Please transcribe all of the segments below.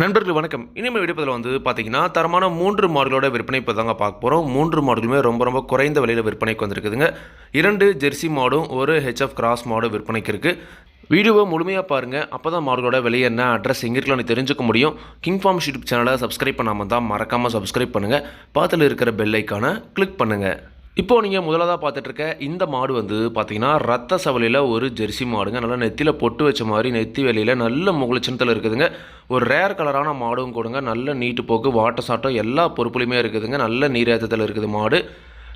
நண்பர்கள் வணக்கம். இனிமே விடுப்பதில் பார்த்தீங்கன்னா, தரமான 3 மாடுகளோட விற்பனை இப்போ தாங்க பார்க்க போறோம். 3 மாடுகளுமே ரொம்ப குறைந்த விலையில விற்பனைக்கு வந்திருக்குதுங்க. 2 ஜெர்சி மாடும், 1 ஹெச்எஃப் கிராஸ் மாடும் விற்பனைக்கு இருக்கு. வீடியோவை முழுமையா பாருங்க. அப்பதான் மாடுகளோட விலை என்ன, அட்ரஸ் எங்க இருக்குன்னு தெரிஞ்சுக்க முடியும். கிங் ஃபார்ம்ஸ் யூடியூப் சேனலை சப்ஸ்கிரைப் பண்ணாம தான் மறக்காம சப்ஸ்கிரைப் பண்ணுங்க. பக்கத்துல இருக்கிற பெல் ஐகானை கிளிக் பண்ணுங்க. இப்போ நீங்கள் முதலாவதாக பார்த்துட்டு இருக்க இந்த மாடு பார்த்தீங்கன்னா ரத்த சவலையில் ஒரு ஜெர்சி மாடுங்க. நல்லா நெத்தியில் பொட்டு வச்ச மாதிரி நெத்தி வெளியில் நல்ல முகலட்சணத்தில் இருக்குதுங்க. ஒரு ரேர் கலரான மாடும் கொடுங்க. நல்ல நீட்டு போக்கு வாட்ட சாட்டம் எல்லா பொறுப்புலையுமே இருக்குதுங்க. நல்ல நீரேற்றத்தில் இருக்குது மாடு.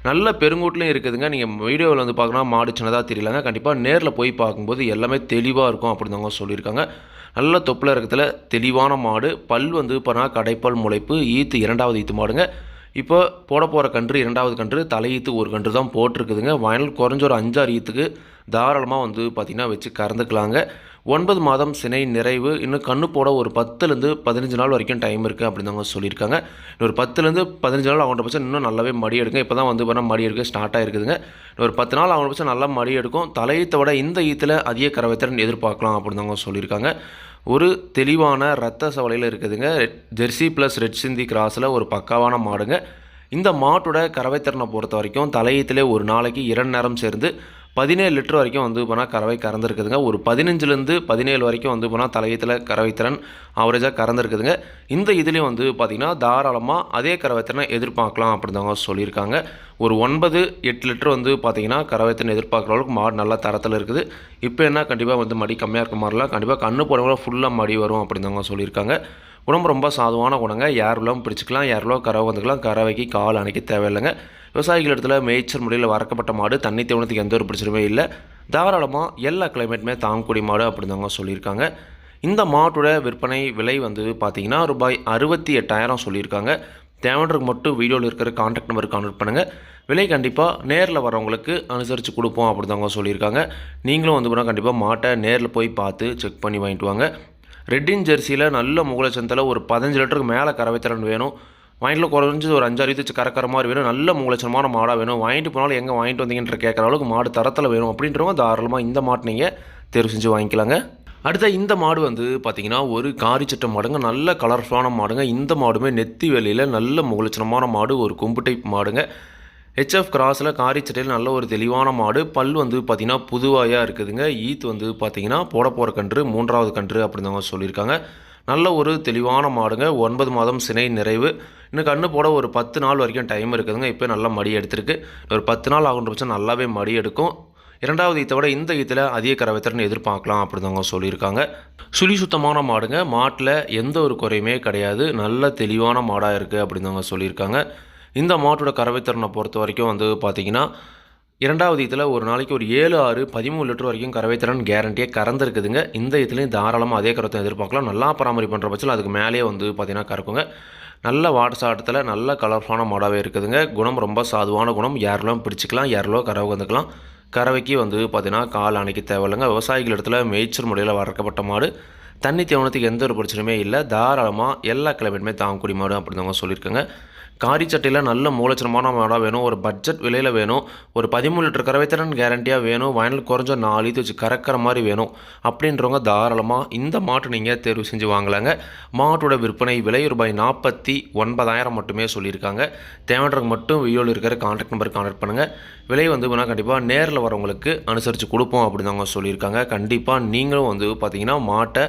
நல்ல பெருங்கூட்லையும் இருக்குதுங்க. நீங்கள் வீடியோவில் பார்க்கணும் மாடு சின்னதாக தெரியலங்க. கண்டிப்பாக நேரில் போய் பார்க்கும்போது எல்லாமே தெளிவாக இருக்கும் அப்படின்னு தாங்க சொல்லியிருக்காங்க. நல்ல தொப்பில் இருக்கிறதுல தெளிவான மாடு. பல் பார்த்தா கடைப்பல் முளைப்பு. ஈத்து 2வது ஈத்து மாடுங்க. இப்போ போட போகிற கன்று 2வது கன்று, தலையீத்து ஒரு கன்று தான் போட்டிருக்குதுங்க. வயல் குறைஞ்ச ஒரு 5-6 ஈத்துக்கு தாராளமாக பார்த்திங்கன்னா வச்சு கறந்துக்கலாங்க. 9 மாதம் சினை நிறைவு. இன்னும் கன்று போட ஒரு 10லேருந்து 15 நாள் வரைக்கும் டைம் இருக்குது அப்படின்னு தாங்க சொல்லியிருக்காங்க. இன்னொரு 10லேருந்து 15 நாள் ஆகிற பட்சம் இன்னும் நல்லாவே மடி எடுக்கும். இப்போ தான் பார்த்தா மடி எடுக்க ஸ்டார்ட் ஆகிருக்குதுங்க. ஒரு 10 நாள் ஆகிற பட்சம் நல்லா மடி எடுக்கும். தலையீத்தை விட இந்த ஈத்தில் அதிக கறவைத்திறன் எதிர்பார்க்கலாம் அப்படின்னு தாங்க சொல்லியிருக்காங்க. ஒரு தெளிவான ரத்த சவலையில் இருக்குதுங்க. ஜெர்சி ப்ளஸ் ரெட் சிந்தி கிராஸில் ஒரு பக்காவான மாடுங்க. இந்த மாட்டோட கறவைத்திறனை பொறுத்த வரைக்கும் தலையீத்திலே ஒரு நாளைக்கு 2 நேரம் சேர்ந்து 17 லிட்டர் வரைக்கும் போனால் கறவை கறந்துருக்குதுங்க. ஒரு 15லேருந்து 17 வரைக்கும் போனால் தலையீத்தில் கறவைத்திறன் ஆவரேஜாக கறந்துருக்குதுங்க. இந்த இதுலேயும் பார்த்திங்கன்னா தாராளமாக அதே கறவைத்திறனை எதிர்பார்க்கலாம் அப்படின்னு தாங்க சொல்லியிருக்காங்க. ஒரு 9-8 லிட்டர் பார்த்திங்கன்னா கறவைத்திறன் எதிர்பார்க்குற அளவுக்கு மாடு நல்லா தரத்தில் இருக்குது. இப்போ என்ன கண்டிப்பாக மடி கம்மியாக இருக்க மாதிரிலாம் கண்டிப்பாக கண்ணு போடுறவங்கள ஃபுல்லாக மடி வரும் அப்படின்னு தாங்க சொல்லியிருக்காங்க. உடம்பு ரொம்ப சாதுவான குணங்க. யார் உள்ளவும் பிடிச்சிக்கலாம், யார் உள்ள கறவை வந்துக்கலாம். கறவைக்கு கால் அணைக்க தேவையில்லைங்க. விவசாயிகள் இடத்துல மேய்ச்சல் முறையில் வறக்கப்பட்ட மாடு. தண்ணி தேவனத்துக்கு எந்த ஒரு பிரச்சனையுமே இல்லை. தாராளமாக எல்லா கிளைமேட்டுமே தாங்கக்கூடிய மாடு அப்படின்னு தாங்க சொல்லியிருக்காங்க. இந்த மாட்டோட விற்பனை விலை பார்த்தீங்கன்னா ரூபாய் 68,000 சொல்லியிருக்காங்க. தேவைன்றதுக்கு மட்டும் வீடியோவில் இருக்கிற கான்டாக்ட் நம்பருக்கு கான்டாக்ட் பண்ணுங்கள். விலை கண்டிப்பாக நேரில் வரவங்களுக்கு அனுசரித்து கொடுப்போம் அப்படி தாங்க சொல்லியிருக்காங்க. நீங்களும் போனால் கண்டிப்பாக மாட்டை நேரில் போய் பார்த்து செக் பண்ணி வாங்கிட்டு வாங்க. ரெட்டின் ஜெர்சியில் நல்ல முகலட்சணத்தில் ஒரு 15 லிட்டருக்கு மேலே கறவைத்திறன் வேணும். வாங்கிட்டு குறைஞ்சது ஒரு 5-6 ஈத்து கறக்கிற மாதிரி வேணும். நல்ல முகலட்சணமான மாடாக வேணும். வாங்கிட்டு போனாலும் எங்கே வாங்கிட்டு வந்தீங்கன்ற கேட்குற அளவுக்கு மாடு தரத்தில் வேணும் அப்படின்றவங்க தாராளமாக இந்த மாட்டை நீங்கள் தேர்வு செஞ்சு வாங்கிக்கலாங்க. அடுத்த இந்த மாடு பார்த்திங்கன்னா ஒரு காரிச்சட்டை மாடுங்க. நல்ல கலர்ஃபுல்லான மாடுங்க. இந்த மாடுமே நெத்தி வெளியில் நல்ல முகலட்சணமான மாடு. ஒரு கொம்பு டைப் மாடுங்க. ஹெச்எஃப் கிராஸில் காரிச்சட்டையில் நல்ல ஒரு தெளிவான மாடு. பல் பார்த்திங்கன்னா புதுவாயாக இருக்குதுங்க. ஈத்து பார்த்திங்கன்னா போட போகிற கன்று 3வது கன்று அப்படின்னு தாங்க சொல்லியிருக்காங்க. நல்ல ஒரு தெளிவான மாடுங்க. 9 மாதம் சினை நிறைவு. இன்னும் கன்று போட ஒரு 10 நாள் வரைக்கும் டைம் இருக்குதுங்க. இப்போ நல்லா மடி எடுத்திருக்கு. ஒரு 10 நாள் ஆகுன்ற பட்சம் நல்லாவே மடி எடுக்கும். 2வது ஈத்தை விட இந்த ஈத்தில் அதிக கறவைத்திறன் எதிர்பார்க்கலாம் அப்படின்னு தாங்க சொல்லியிருக்காங்க. சுழி சுத்தமான மாடுங்க. மாட்டில் எந்த ஒரு குறையுமே கிடையாது. நல்ல தெளிவான மாடாக இருக்குது அப்படின்னு தாங்க சொல்லியிருக்காங்க. இந்த மாட்டோட கறவைத்திறனை பொறுத்த வரைக்கும் பார்த்திங்கன்னா 2வது ஈத்தில் ஒரு நாளைக்கு ஒரு 7-6-13 லிட்டர் வரைக்கும் கறவைத்திறன் கேரண்டியாக கறந்துருக்குதுங்க. இந்த இதுலேயும் தாராளமாக அதே கறத்தை எதிர்பார்க்கலாம். நல்லா பராமரி பண்ணுற பட்சத்தில் அதுக்கு மேலேயே பார்த்திங்கன்னா கறக்குங்க. நல்ல வாட்டசாட்டத்தில் நல்ல கலர்ஃபுல்லான மாடாகவே இருக்குதுங்க. குணம் ரொம்ப சாதுவான குணம். யாரெல்லாம் பிடிச்சிக்கலாம், யாரெல்லாம் கறவை வந்துக்கலாம். கறவைக்கு பார்த்திங்கன்னா கால் அணைக்க தேவையில்லைங்க. விவசாயிகள் இடத்துல மேய்ச்சல் முறையில் வளர்க்கப்பட்ட மாடு. தண்ணி தேவனத்துக்கு எந்த ஒரு பிரச்சனையுமே இல்லை. தாராளமாக எல்லா கிளைமேட்டுமே தாங்கக்கூடிய மாடு அப்படின்னு தாங்க சொல்லியிருக்காங்க. காரிச்சட்டையில் நல்ல மூலச்சனமான மாடாக வேணும். ஒரு பட்ஜெட் விலையில் வேணும். ஒரு 13 லிட்டர் கறவைத்திறன் கேரண்டியாக வேணும். வயலில் குறைஞ்ச 4 ஈத்து வச்சு கறக்கிற மாதிரி வேணும் அப்படின்றவங்க தாராளமாக இந்த மாட்டை நீங்கள் தேர்வு செஞ்சு வாங்கலாங்க. மாட்டோட விற்பனை விலை ரூபாய் 49,000 மட்டுமே சொல்லியிருக்காங்க. தேவைன்றவங்க மட்டும் வீடியோவில் இருக்கிற கான்டாக்ட் நம்பருக்கு கான்டாக்ட் பண்ணுங்கள். விலை போனால் கண்டிப்பாக நேரில் வரவங்களுக்கு அனுசரித்து கொடுப்போம் அப்படின்னு தாங்க சொல்லியிருக்காங்க. கண்டிப்பாக நீங்களும் பார்த்தீங்கன்னா மாட்டை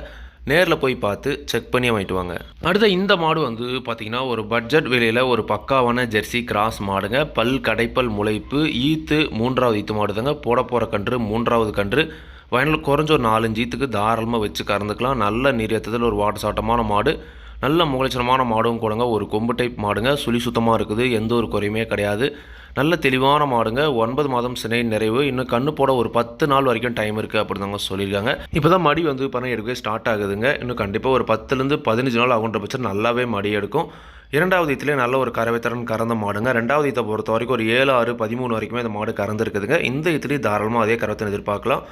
நேரில் போய் பார்த்து செக் பண்ணி வாங்கிட்டு வாங்க. அடுத்த இந்த மாடு பார்த்திங்கன்னா ஒரு பட்ஜெட் விலையில் ஒரு பக்காவான ஜெர்சி கிராஸ் மாடுங்க. பல் கடைப்பல் முளைப்பு. ஈத்து 3வது ஈத்து மாடு தாங்க. போட போகிற கன்று 3வது கன்று. வயலில் குறைஞ்ச ஒரு 4-5 ஈத்துக்கு தாராளமாக வச்சு கறந்துக்கலாம். நல்ல நீரேற்றத்தில் ஒரு வாட்ட சாட்டமான மாடு. நல்ல முகலட்சணமான மாடும் கூடங்க. ஒரு கொம்பு டைப் மாடுங்க. சுழி சுத்தமாக இருக்குது. எந்த ஒரு குறையுமே கிடையாது. நல்ல தெளிவான மாடுங்க. 9 மாதம் சினை நிறைவு. இன்னும் கண்ணு போட ஒரு 10 நாள் வரைக்கும் டைம் இருக்குது அப்படின்னு தாங்க சொல்லியிருக்காங்க. இப்போ தான் மடி பணம் எடுக்க ஸ்டார்ட் ஆகுதுங்க. இன்னும் கண்டிப்பாக ஒரு 10லேருந்து 15 நாள் ஆகுன்ற பட்சம் நல்லாவே மடி எடுக்கும். 2வது ஈத்திலே நல்ல ஒரு கறவைத்திறன் கறந்த மாடுங்க. 2வது ஈத்தை பொறுத்த வரைக்கும் ஒரு 7-6-13 வரைக்குமே இந்த மாடு கறந்துருக்குதுங்க. இந்த ஈத்துலேயும் தாராளமாக அதே கறவைத்திறன் எதிர்பார்க்கலாம்.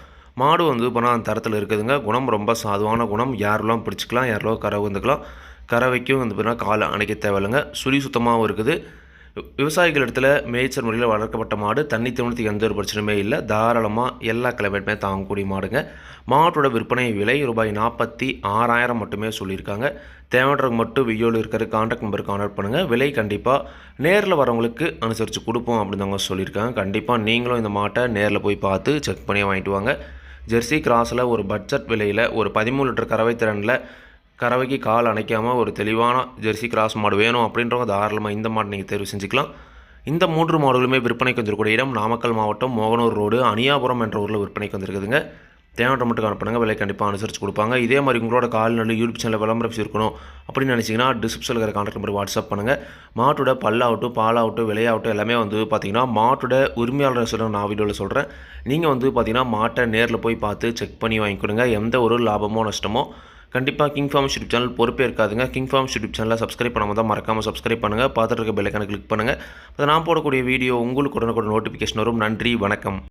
மாடு பணம் அந்த தரத்தில் இருக்குதுங்க. குணம் ரொம்ப சாதுவான குணம். யாரெல்லாம் பிடிச்சிக்கலாம், யாரெல்லாம் கறவை வந்துக்கலாம். கறவைக்கும் பார்த்தீங்கன்னா கால் அணைக்க தேவையில்லைங்க. சுழி சுத்தமாகவும் இருக்குது. விவசாயிகள் இடத்துல மேய்ச்சல் முறையில் வளர்க்கப்பட்ட மாடு தண்ணி தீவனத்துக்கு எந்த ஒரு பிரச்சனையுமே இல்லை. தாராளமாக எல்லா கிளைமேட்டுமே தாங்கக்கூடிய மாடுங்க. மாட்டோட விற்பனை விலை ரூபாய் 46,000 மட்டுமே சொல்லியிருக்காங்க. தேவைன்றவங்க மட்டும் வீடியோவில் இருக்கிற கான்டாக்ட் நம்பருக்கு கான்டாக்ட் பண்ணுங்கள். விலை கண்டிப்பாக நேரில் வரவங்களுக்கு அனுசரித்து கொடுப்போம் அப்படின்னு தாங்க சொல்லியிருக்காங்க. கண்டிப்பாக நீங்களும் இந்த மாட்டை நேரில் போய் பார்த்து செக் பண்ணி வாங்கிட்டு வாங்க. ஜெர்சி கிராஸில் ஒரு பட்ஜெட் விலையில் ஒரு 13 லிட்டர் கறவை திறனில் கறவைக்கு கால் அணைக்காமல் ஒரு தெளிவான ஜெர்சி கிராஸ் மாடு வேணும் அப்படின்றவங்க தாராளமாக இந்த மாடு நீங்கள் தேர்வு செஞ்சுக்கலாம். இந்த 3 மாடுகளுமே விற்பனைக்கு வந்திருக்கக்கூடிய இடம் நாமக்கல் மாவட்டம் மோகனூர் ரோடு அணியாபுரம் என்ற ஊரில் விற்பனைக்கு வந்திருக்குதுங்க. தேவையான மட்டும் அனுப்புங்க. விலை கண்டிப்பாக அனுசரித்து கொடுப்பாங்க. இதே மாதிரி உங்களோட கால்நடை யூடியூப் சேனலில் விளம்பரம் இருக்கணும் அப்படின்னு நினச்சிங்கன்னா டிஸ்கிரிப்ஷனில் இருக்கிற கான்டாக்ட் நம்பர் வாட்ஸ்அப் பண்ணுங்கள். மாட்டோட பல்லாகட்டும் பாலாகட்டும் விலையாகட்டும் எல்லாமே பார்த்திங்கன்னா மாட்டோட உரிமையாளர் சொல்ல நான் வீடியோவில் சொல்கிறேன். நீங்கள் பார்த்திங்கன்னா மாட்டை நேரில் போய் பார்த்து செக் பண்ணி வாங்கிக்கொடுங்க. எந்த ஒரு லாபமோ நஷ்டமோ கண்டிப்பாக கிங் ஃபார்ம்ஸ் யூடியூப் சேனல் பொறுப்பே இருக்காதுங்க. கிங் ஃபார்ம்ஸ் யூடியூப் சேனலை சப்ஸ்கிரைப் பண்ணாமல் தான் மறக்காமல் சப்ஸ்கிரைப் பண்ணுங்கள். பார்த்துட்டு இருக்க பெல்லைக்கான கிளிக் பண்ணுங்கள். அதை நான் போடக்கூடிய வீடியோ உங்களுக்கு உடனுக்குடன் நோட்டிஃபிகேஷன் வரும். நன்றி, வணக்கம்.